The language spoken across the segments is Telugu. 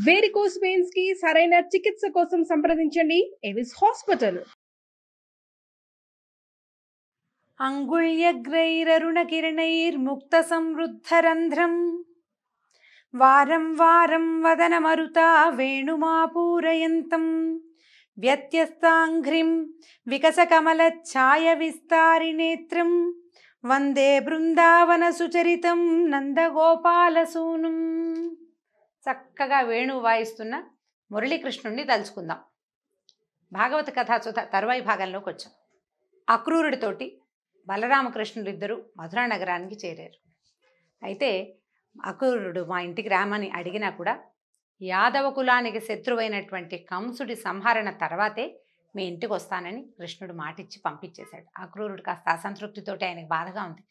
వేరికోస్ వెయిన్స్ కి సరైన చికిత్స కోసం సంప్రదించండి ఎవిస్ హాస్పిటల్. అంగుళ్యగ్రైరరుణకిరణైర్ముక్త సంవృద్ధరంధ్రం వారం వారం వదనమరుతా వేణుమాపూరయంతం వ్యత్యస్తాంఘ్రిం వికసకమలఛాయ విస్తారినేత్రం వందే బృందావన సుచరితం నందగోపాలసూనుం. చక్కగా వేణువు వాయిస్తున్న మురళీకృష్ణుణ్ణి తలుచుకుందాం. భాగవత కథాసుధ తరువాయి భాగంలోకి వచ్చాం. అక్రూరుడితోటి బలరామకృష్ణులు ఇద్దరు మధురా నగరానికి చేరారు. అయితే అక్రూరుడు మా ఇంటికి రామని అడిగినా కూడా యాదవ కులానికి శత్రువైనటువంటి కంసుడి సంహరణ తర్వాతే మీ ఇంటికి వస్తానని కృష్ణుడు మాటిచ్చి పంపించేశాడు. అక్రూరుడు కాస్త అసంతృప్తితోటి ఆయనకు బాధగా ఉంది.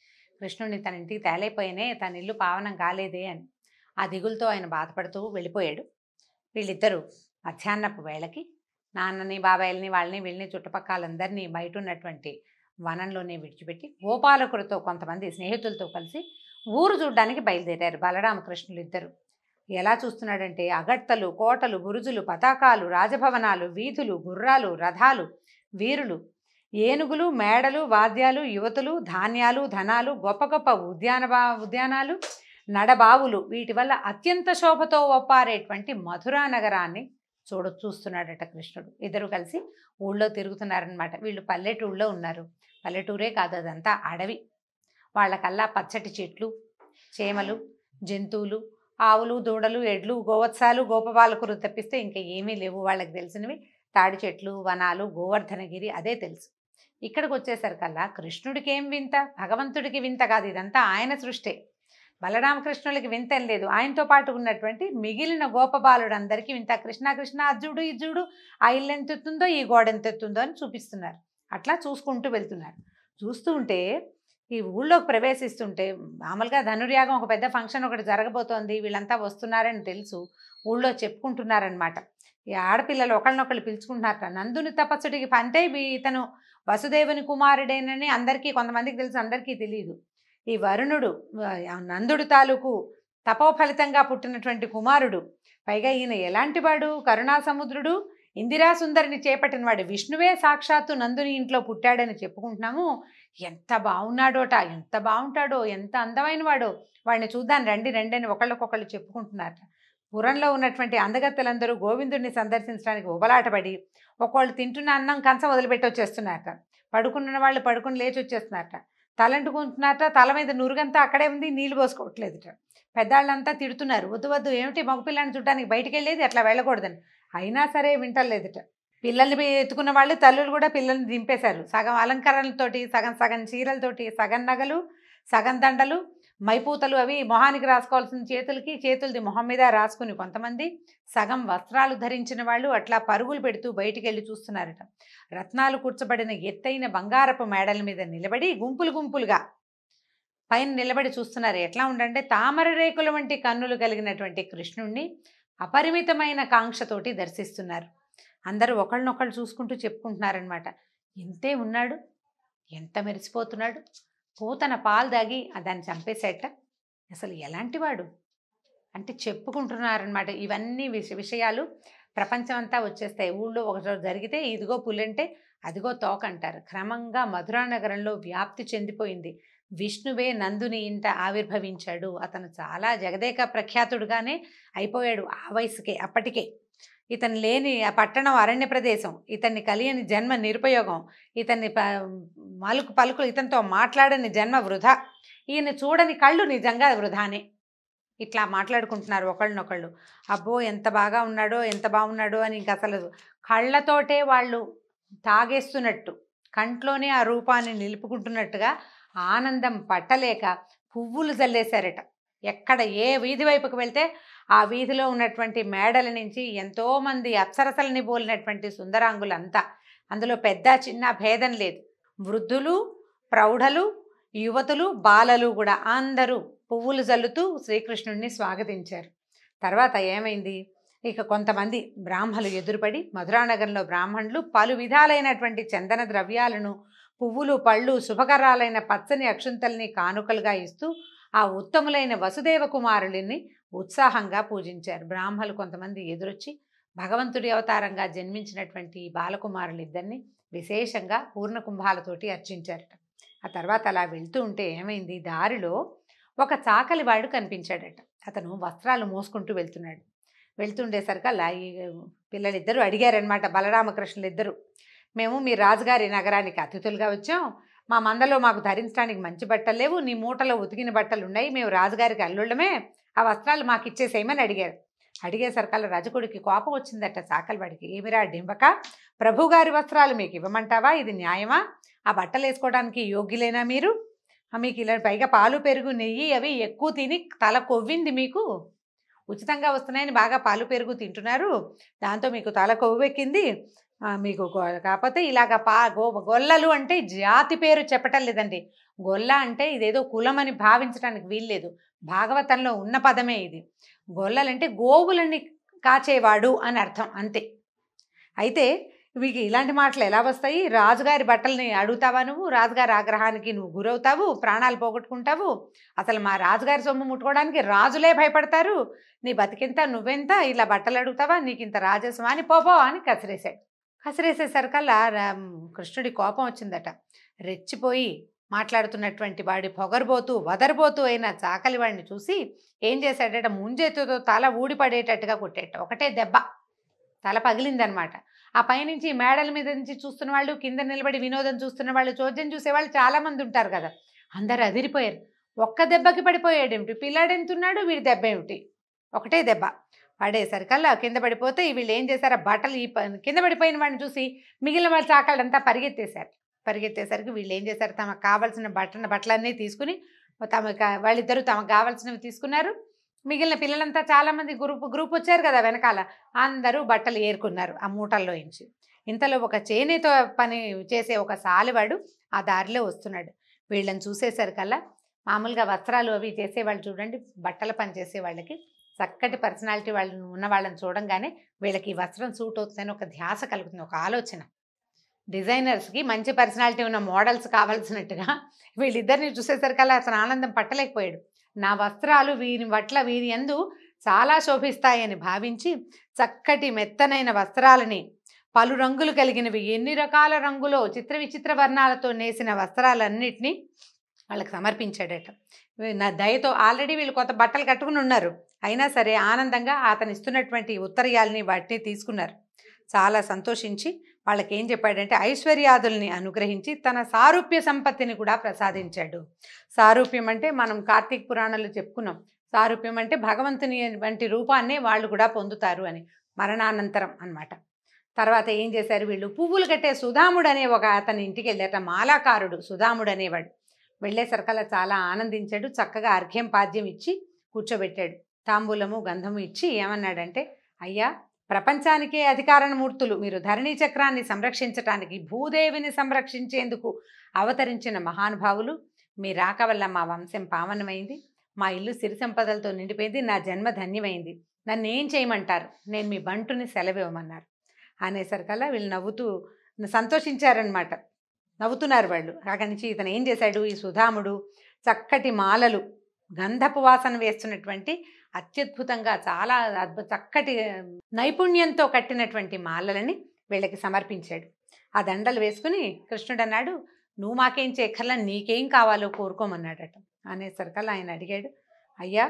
కృష్ణుడిని తన ఇంటికి తేలైపోయినే, తన ఇల్లు పావనం కాలేదే అని ఆ దిగులతో ఆయన బాధపడుతూ వెళ్ళిపోయాడు. వీళ్ళిద్దరూ మధ్యాహ్నపు వేళకి నాన్నని బాబాయిల్ని వాళ్ళని వీళ్ళని చుట్టుపక్కలందరినీ బయట ఉన్నటువంటి వనంలోనే విడిచిపెట్టి గోపాలకులతో కొంతమంది స్నేహితులతో కలిసి ఊరు చూడ్డానికి బయలుదేరారు బలరామకృష్ణులు ఇద్దరు. ఎలా చూస్తున్నాడంటే అగడ్తలు, కోటలు, బురుజులు, పతాకాలు, రాజభవనాలు, వీధులు, గుర్రాలు, రథాలు, వీరులు, ఏనుగులు, మేడలు, వాద్యాలు, యువతులు, ధాన్యాలు, ధనాలు, గొప్ప గొప్ప ఉద్యానాలు, నడబావులు, వీటి వల్ల అత్యంత శోభతో ఒప్పారేటువంటి మధురా నగరాన్ని చూస్తున్నాడట కృష్ణుడు. ఇద్దరు కలిసి ఊళ్ళో తిరుగుతున్నారనమాట. వీళ్ళు పల్లెటూళ్ళలో ఉన్నారు. పల్లెటూరే కాదు, అదంతా అడవి. వాళ్ళకల్లా పచ్చటి చెట్లు, చేమలు, జంతువులు, ఆవులు, దూడలు, ఎడ్లు, గోవత్సాలు, గోపబాలకులు తప్పిస్తే ఇంకా ఏమీ లేవు. వాళ్ళకి తెలిసినవి తాడి చెట్లు, వనాలు, గోవర్ధనగిరి, అదే తెలుసు. ఇక్కడికి వచ్చేసరికల్లా కృష్ణుడికి ఏం వింత, భగవంతుడికి వింత కాదు, ఇదంతా ఆయన సృష్టే. బలరామకృష్ణులకి వింత లేదు. ఆయనతో పాటు ఉన్నటువంటి మిగిలిన గోపబాలుడందరికీ వింత. కృష్ణ కృష్ణ అర్జుడు ఇజ్జుడు, ఆ ఇల్లు ఎంత ఎత్తుందో ఈ గోడ ఎంత ఎత్తుందో అని చూపిస్తున్నారు. అట్లా చూసుకుంటూ వెళ్తున్నారు. చూస్తూ ఉంటే ఈ ఊళ్ళోకి ప్రవేశిస్తుంటే మామూలుగా ధనుర్యాగం ఒక పెద్ద ఫంక్షన్ ఒకటి జరగబోతోంది, వీళ్ళంతా వస్తున్నారని తెలుసు. ఊళ్ళో చెప్పుకుంటున్నారనమాట. ఈ ఆడపిల్లలు ఒకళ్ళనొకళ్ళు పిలుచుకుంటున్నారట. నందుని తపస్సుడికి అంటే ఇతను వసుదేవుని కుమారుడేనని అందరికీ, కొంతమందికి తెలుసు, అందరికీ తెలియదు. ఈ వరుణుడు నందుడు తాలూకు తపోఫలితంగా పుట్టినటువంటి కుమారుడు. పైగా ఈయన ఎలాంటి వాడు? కరుణా సముద్రుడు, ఇందిరా సుందరిని చేపట్టిన వాడు. విష్ణువే సాక్షాత్తు నందుని ఇంట్లో పుట్టాడని చెప్పుకుంటున్నాము. ఎంత బాగున్నాడోట, ఎంత బాగుంటాడో, ఎంత అందమైన వాడో, వాడిని చూద్దాం రండి రండి అని ఒకళ్ళకొకళ్ళు చెప్పుకుంటున్నారట. పురంలో ఉన్నటువంటి అందగత్తెలందరూ గోవిందుడిని సందర్శించడానికి ఉబలాటపడి ఒకళ్ళు తింటున్న అన్నం కంచం వదిలిపెట్టి వచ్చేస్తున్నారట. పడుకున్న వాళ్ళు పడుకుని లేచి వచ్చేస్తున్నారట. తలంటుకుంటున్నారట. తల మీద నురుగంతా అక్కడే ఉంది, నీళ్ళు పోసుకోవట్లేదుట. పెద్దాళ్ళంతా తిడుతున్నారు, వద్దు వద్దు, ఏమిటి మగపిల్లని చూడడానికి బయటికి వెళ్ళేది, అట్లా వెళ్ళకూడదని. అయినా సరే వింటలేదుట. పిల్లల్ని ఎత్తుకున్న వాళ్ళు తల్లులు కూడా పిల్లల్ని దింపేశారు. సగం అలంకరణలతోటి, సగం సగం చీరలతోటి, సగం నగలు, సగం దండలు, మైపూతలు అవి మొహానికి రాసుకోవాల్సిన చేతులది మొహం మీద రాసుకుని కొంతమంది, సగం వస్త్రాలు ధరించిన వాళ్ళు అట్లా పరుగులు పెడుతూ బయటికి వెళ్ళి చూస్తున్నారట. రత్నాలు కూర్చబడిన ఎత్తైన బంగారపు మేడల మీద నిలబడి గుంపులు గుంపులుగా పైన నిలబడి చూస్తున్నారు. ఎట్లా ఉండంటే తామర రేకుల వంటి కన్నులు కలిగినటువంటి కృష్ణుణ్ణి అపరిమితమైన కాంక్షతోటి దర్శిస్తున్నారు. అందరూ ఒకళ్ళనొకళ్ళు చూసుకుంటూ చెప్పుకుంటున్నారనమాట. ఇంతే ఉన్నాడు, ఎంత మెరిసిపోతున్నాడు, పూతన పాలు దాగి దాన్ని చంపేసేట, అసలు ఎలాంటి వాడు అంటే చెప్పుకుంటున్నారనమాట. ఇవన్నీ విషయాలు ప్రపంచం అంతా వచ్చేస్తాయి. ఊళ్ళో ఒకరోజు జరిగితే ఇదిగో పులంటే అదిగో తోక అంటారు. క్రమంగా మధురా నగరంలో వ్యాప్తి చెందిపోయింది. విష్ణువే నందుని ఇంట ఆవిర్భవించాడు. అతను చాలా జగదేక ప్రఖ్యాతుడుగానే అయిపోయాడు ఆ వయసుకే. అప్పటికే ఇతను లేని ఆ పట్టణం అరణ్య ప్రదేశం, ఇతన్ని కలియని జన్మ నిరుపయోగం, ఇతన్ని పలుకులు ఇతనితో మాట్లాడని జన్మ వృధా, ఈయన చూడని కళ్ళు నిజంగా వృధానే. ఇట్లా మాట్లాడుకుంటున్నారు ఒకళ్ళనొకళ్ళు. అబ్బో ఎంత బాగా ఉన్నాడో, ఎంత బాగున్నాడో అని. ఇంక అసలు కళ్ళతోటే వాళ్ళు తాగేస్తున్నట్టు, కంట్లోనే ఆ రూపాన్ని నిలుపుకుంటున్నట్టుగా ఆనందం పట్టలేక పువ్వులు జల్లేశారట. ఎక్కడ ఏ వీధి వైపుకు వెళ్తే ఆ వీధిలో ఉన్నటువంటి మేడల నుంచి ఎంతోమంది అప్సరసలని పోలినటువంటి సుందరాంగులంతా, అందులో పెద్ద చిన్న భేదం లేదు, వృద్ధులు, ప్రౌఢలు, యువతులు, బాలలు కూడా అందరూ పువ్వులు జల్లుతూ శ్రీకృష్ణుడిని స్వాగతించారు. తర్వాత ఏమైంది, ఇక కొంతమంది బ్రాహ్మలు ఎదురుపడి మధురానగరంలో బ్రాహ్మణులు పలు విధాలైనటువంటి చందన ద్రవ్యాలను, పువ్వులు, పళ్ళు, శుభకరాలైన పచ్చని అక్షుంతల్ని కానుకలుగా ఇస్తూ ఆ ఉత్తములైన వసుదేవ కుమారుడిని ఉత్సాహంగా పూజించారు. బ్రాహ్మలు కొంతమంది ఎదురొచ్చి భగవంతుడి అవతారంగా జన్మించినటువంటి బాలకుమారులు ఇద్దరిని విశేషంగా పూర్ణ కుంభాలతోటి అర్చించారట. ఆ తర్వాత అలా వెళ్తూ ఉంటే ఏమైంది, దారిలో ఒక చాకలి వాడు కనిపించాడట. అతను వస్త్రాలు మోసుకుంటూ వెళ్తున్నాడు. వెళ్తుండేసరికల్లా ఈ పిల్లలిద్దరూ అడిగారనమాట, బలరామకృష్ణులు ఇద్దరు, మేము మీ రాజుగారి నగరానికి అతిథులుగా వచ్చాం, మా మందలో మాకు ధరించడానికి మంచి బట్టలు లేవు, నీ మూటలో ఉతికిన బట్టలు ఉన్నాయి, మేము రాజుగారికి అల్లుళ్ళమే, ఆ వస్త్రాలు మాకు ఇచ్చేసేయమని అడిగారు. అడిగేసరికల్లా రజకుడికి కోపం వచ్చిందట చాకలివాడికి. ఏమిరా డింబక, ప్రభుగారి వస్త్రాలు మీకు ఇవ్వమంటావా, ఇది న్యాయమా, ఆ బట్టలు వేసుకోవడానికి యోగ్యులేనా మీరు, మీకు ఇలా పైగా పాలు పెరుగు నెయ్యి అవి ఎక్కువ తిని తల కొవ్వింది, మీకు ఉచితంగా వస్తున్నాయని బాగా పాలు పెరుగు తింటున్నారు, దాంతో మీకు తల కొవ్వెక్కింది, మీకు కాకపోతే ఇలాగ గొల్లలు అంటే జాతి పేరు చెప్పటం లేదండి, గొల్ల అంటే ఇదేదో కులమని భావించడానికి వీల్లేదు, భాగవతంలో ఉన్న పదమే ఇది. గొల్లలంటే గోవులని కాచేవాడు అని అర్థం, అంతే. అయితే మీకు ఇలాంటి మాటలు ఎలా వస్తాయి, రాజుగారి బట్టల్ని అడుగుతావా నువ్వు, రాజుగారి ఆగ్రహానికి నువ్వు గురవుతావు, ప్రాణాలు పోగొట్టుకుంటావు, అసలు మా రాజుగారి సొమ్ము ముట్టుకోవడానికి రాజులే భయపడతారు, నీ బతికింత నువ్వెంత, ఇలా బట్టలు అడుగుతావా, నీకు ఇంత రాజస్వా అని పోపో అని కసిరేశాడు. కసిరేసేసరికల్లా కృష్ణుడి కోపం వచ్చిందట. రెచ్చిపోయి మాట్లాడుతున్నటువంటి వాడి పొగరబోతూ వదరబోతూ అయిన చాకలి వాడిని చూసి ఏం చేశాడట, ముంజేతుతో తల ఊడిపడేటట్టుగా కొట్టేట, ఒకటే దెబ్బ తల పగిలిందనమాట. ఆ పైనుంచి మేడల మీద నుంచి చూస్తున్న వాళ్ళు, కింద నిలబడి వినోదం చూస్తున్న వాళ్ళు, చోద్యం చూసేవాళ్ళు చాలామంది ఉంటారు కదా, అందరు అదిరిపోయారు. ఒక్క దెబ్బకి పడిపోయాడేమిటి, పిల్లాడెంతున్నాడు, వీడి దెబ్బ ఏమిటి, ఒకటే దెబ్బ పడేసరికల్లా కింద పడిపోతే వీళ్ళు ఏం చేశారు, ఆ బట్టలు కింద పడిపోయిన వాడిని చూసి మిగిలిన వాళ్ళ చాకళ్ళంతా పరిగెత్తేశారు. పరిగెత్తేసరికి వీళ్ళు ఏం చేశారు, తమకు కావాల్సిన బట్టలన్నీ తీసుకుని వాళ్ళిద్దరూ తమకు కావాల్సినవి తీసుకున్నారు. మిగిలిన పిల్లలంతా చాలామంది గ్రూప్ వచ్చారు కదా వెనకాల, అందరూ బట్టలు ఏరుకున్నారు ఆ మూటల్లో నుంచి. ఇంతలో ఒక చేనేతో పని చేసే ఒక సాలివాడు ఆ దారిలో వస్తున్నాడు. వీళ్ళని చూసేసరికల్లా మామూలుగా వస్త్రాలు అవి చేసేవాళ్ళు చూడండి, బట్టల పని చేసే వాళ్ళకి చక్కటి పర్సనాలిటీ వాళ్ళు ఉన్న వాళ్ళని చూడంగానే వీళ్ళకి ఈ వస్త్రం సూట్ అవుతుందని ఒక ధ్యాస కలుగుతుంది, ఒక ఆలోచన. డిజైనర్స్కి మంచి పర్సనాలిటీ ఉన్న మోడల్స్ కావాల్సినట్టుగా వీళ్ళిద్దరిని చూసేసరికల్లా అతను ఆనందం పట్టలేకపోయాడు. నా వస్త్రాలు వీరి యందు చాలా శోభిస్తాయని భావించి చక్కటి మెత్తనైన వస్త్రాలని, పలు రంగులు కలిగినవి, ఎన్ని రకాల రంగులో చిత్ర విచిత్ర వర్ణాలతో నేసిన వస్త్రాలన్నిటినీ వాళ్ళకి సమర్పించాడట. నా దయతో ఆల్రెడీ వీళ్ళు కొత్త బట్టలు కట్టుకుని ఉన్నారు, అయినా సరే ఆనందంగా అతను ఇస్తున్నటువంటి ఉత్తరీయాలని వాటిని తీసుకున్నారు. చాలా సంతోషించి వాళ్ళకి ఏం చెప్పాడంటే ఐశ్వర్యాదుల్ని అనుగ్రహించి తన సారూప్య సంపత్తిని కూడా ప్రసాదించాడు. సారూప్యం అంటే మనం కార్తీక పురాణంలో చెప్పుకున్నాం, సారూప్యం అంటే భగవంతుని వంటి రూపాన్ని వాళ్ళు కూడా పొందుతారు అని, మరణానంతరం అన్నమాట. తర్వాత ఏం చేశారు వీళ్ళు, పువ్వులు కట్టే సుధాముడు అనే ఒక అతని ఇంటికి వెళ్ళారట, మాలాకారుడు సుధాముడు అనేవాడు. వెళ్ళేసరికల్లా చాలా ఆనందించాడు, చక్కగా అర్ఘ్యం పాద్యం ఇచ్చి కూర్చోబెట్టాడు, తాంబూలము గంధము ఇచ్చి ఏమన్నాడంటే, అయ్యా ప్రపంచానికే అధికారమూర్తులు మీరు, ధరణీ చక్రాన్ని సంరక్షించటానికి, భూదేవిని సంరక్షించేందుకు అవతరించిన మహానుభావులు, మీ రాక వల్ల మా వంశం పావనమైంది, మా ఇల్లు సిరి సంపదలతో నిండిపోయింది, నా జన్మ ధన్యమైంది, నన్ను ఏం చేయమంటారు, నేను మీ బంటుని సెలవివ్వమన్నారు. అనేసరికల్లా వీళ్ళు నవ్వుతూ సంతోషించారనమాట, నవ్వుతున్నారు వాళ్ళు. అక్కడి నుంచి ఇతను ఏం చేశాడు, ఈ సుధాముడు చక్కటి మాలలు, గంధపు వాసన వేస్తున్నటువంటి అత్యద్భుతంగా చాలా చక్కటి నైపుణ్యంతో కట్టినటువంటి మాలలని వీళ్ళకి సమర్పించాడు. ఆ దండలు వేసుకుని కృష్ణుడు అన్నాడు, నువ్వు మాకేం చేయక్కర్లా, నీకేం కావాలో కోరుకోమన్నాడట. అనేసరికల్లా ఆయన అడిగాడు, అయ్యా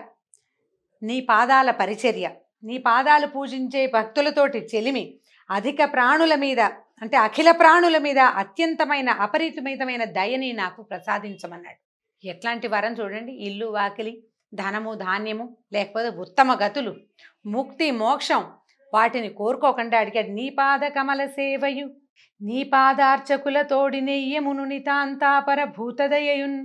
నీ పాదాల పరిచర్య, నీ పాదాలు పూజించే భక్తులతోటి చెలిమి, అధిక ప్రాణుల మీద అంటే అఖిల ప్రాణుల మీద అత్యంతమైన అపరిమితమైన దయని నాకు ప్రసాదించమన్నాడు. ఎట్లాంటి వరం చూడండి, ఇల్లు వాకిలి, ధనము ధాన్యము, లేకపోతే ఉత్తమ గతులు, ముక్తి మోక్షం, వాటిని కోరుకోకుండా అడిగాడు. నీ పాద కమల సేవయు, నీ పాదార్చకుల తోడి నెయ్యమును నితాంతాపర భూతదయయున్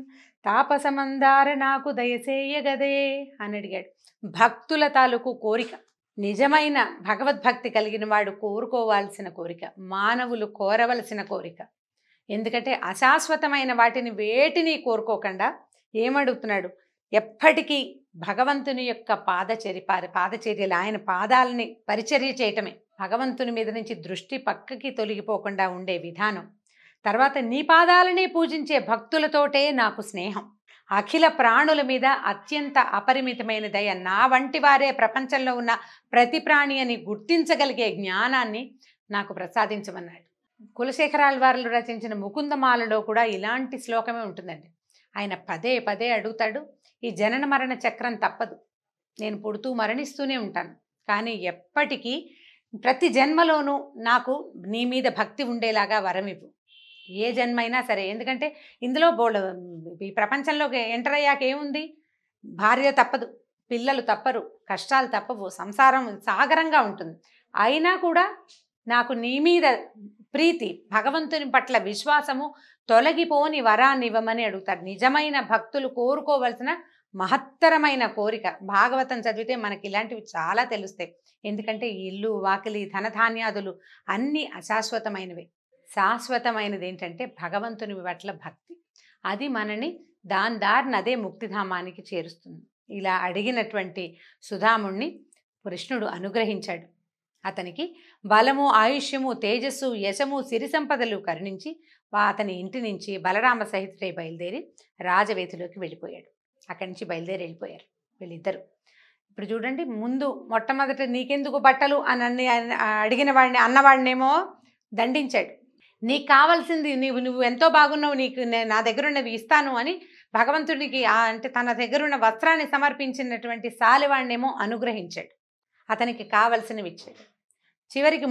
తాపసమందార నాకు దయసేయగదే అని అడిగాడు. భక్తుల తాలూకు కోరిక, నిజమైన భగవద్భక్తి కలిగిన వాడు కోరుకోవాల్సిన కోరిక, మానవులు కోరవలసిన కోరిక. ఎందుకంటే అశాశ్వతమైన వాటిని వేటిని కోరుకోకుండా ఏమడుగుతున్నాడు, ఎప్పటికీ భగవంతుని యొక్క పాదచర్యలు, ఆయన పాదాలని పరిచర్య చేయటమే, భగవంతుని మీద నుంచి దృష్టి పక్కకి తొలగిపోకుండా ఉండే విధానం. తర్వాత నీ పాదాలని పూజించే భక్తులతోటే నాకు స్నేహం, అఖిల ప్రాణుల మీద అత్యంత అపరిమితమైన దయ, నా వంటి వారే ప్రపంచంలో ఉన్న ప్రతి ప్రాణి అని గుర్తించగలిగే జ్ఞానాన్ని నాకు ప్రసాదించమన్నాడు. కులశేఖరాల వారు రచించిన ముకుందమాలలో కూడా ఇలాంటి శ్లోకమే ఉంటుందండి. ఆయన పదే పదే అడుగుతాడు, ఈ జనన మరణ చక్రం తప్పదు, నేను పుడుతూ మరణిస్తూనే ఉంటాను, కానీ ఎప్పటికీ ప్రతి జన్మలోనూ నాకు నీ మీద భక్తి ఉండేలాగా వరం ఇవ్వు, ఏ జన్మైనా సరే. ఎందుకంటే ఇందులో ఈ ప్రపంచంలోకి ఎంటర్ అయ్యాక ఏముంది, భార్య తప్పదు, పిల్లలు తప్పరు, కష్టాలు తప్పవు, సంసారం సాగరంగా ఉంటుంది. అయినా కూడా నాకు నీ మీద ప్రీతి, భగవంతుని పట్ల విశ్వాసము తొలగిపోని వరాన్ని ఇవ్వమని అడుగుతారు. నిజమైన భక్తులు కోరుకోవలసిన మహత్తరమైన కోరిక. భాగవతం చదివితే మనకి ఇలాంటివి చాలా తెలుస్తాయి. ఎందుకంటే ఇల్లు, వాకిలి, ధనధాన్యాదులు అన్నీ అశాశ్వతమైనవి. శాశ్వతమైనది ఏంటంటే భగవంతుని పట్ల భక్తి. అది మనని దారిన అదే ముక్తిధామానికి చేరుస్తుంది. ఇలా అడిగినటువంటి సుధాముణ్ణి కృష్ణుడు అనుగ్రహించాడు. అతనికి బలము, ఆయుష్యము, తేజస్సు, యశము, సిరి సంపదలు కరుణించి అతని ఇంటి నుంచి బలరామ సహితుడై బయలుదేరి రాజవేధిలోకి వెళ్ళిపోయాడు. అక్కడి నుంచి బయలుదేరి వెళ్ళిపోయారు వీళ్ళిద్దరు. ఇప్పుడు చూడండి, ముందు మొట్టమొదట నీకెందుకు బట్టలు అని అడిగిన వాడిని, అన్నవాడినేమో దండించాడు. నీకు కావాల్సింది నువ్వు ఎంతో బాగున్నావు, నీకు నా దగ్గర ఉన్నవి ఇస్తాను అని భగవంతుడికి అంటే తన దగ్గరున్న వస్త్రాన్ని సమర్పించినటువంటి సాలివాడినేమో అనుగ్రహించాడు, అతనికి కావలసినవి ఇచ్చాడు. చివరికి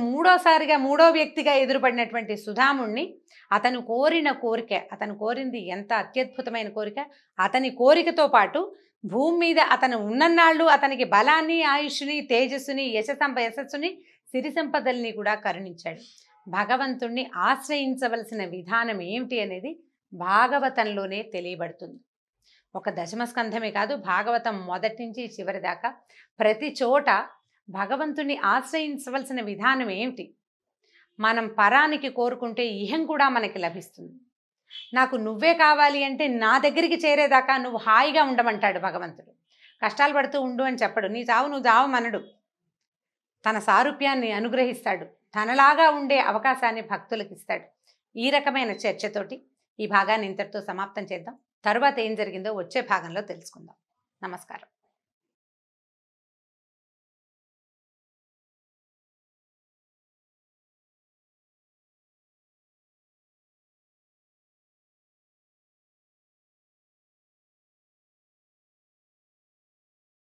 మూడో వ్యక్తిగా ఎదురుపడినటువంటి సుధాముణ్ణి అతను కోరిన కోరిక, అతను కోరింది ఎంత అత్యద్భుతమైన కోరిక, అతని కోరికతో పాటు భూమి మీద అతను ఉన్నన్నాళ్ళు అతనికి బలాన్ని, ఆయుష్ని, తేజస్సుని, యశస్సుని, సిరి సంపదల్ని కూడా కరుణించాడు. భగవంతుణ్ణి ఆశ్రయించవలసిన విధానం ఏమిటి అనేది భాగవతంలోనే తెలియబడుతుంది. ఒక దశమస్కంధమే కాదు, భాగవతం మొదటి నుంచి చివరి దాకా ప్రతి చోట భగవంతుణ్ణి ఆశ్రయించవలసిన విధానం ఏమిటి, మనం పరానికి కోరుకుంటే ఇహం కూడా మనకి లభిస్తుంది. నాకు నువ్వే కావాలి అంటే నా దగ్గరికి చేరేదాకా నువ్వు హాయిగా ఉండమంటాడు భగవంతుడు. కష్టాలు పడుతూ ఉండు అని చెప్పడు, నీ చావు నువ్వు చావమనడు. తన సారూప్యాన్ని అనుగ్రహిస్తాడు, తనలాగా ఉండే అవకాశాన్ని భక్తులకు ఇస్తాడు. ఈ రకమైన చర్చతోటి ఈ భాగాన్ని ఇంతటితో సమాప్తం చేద్దాం. తరువాత ఏం జరిగిందో వచ్చే భాగంలో తెలుసుకుందాం. నమస్కారం.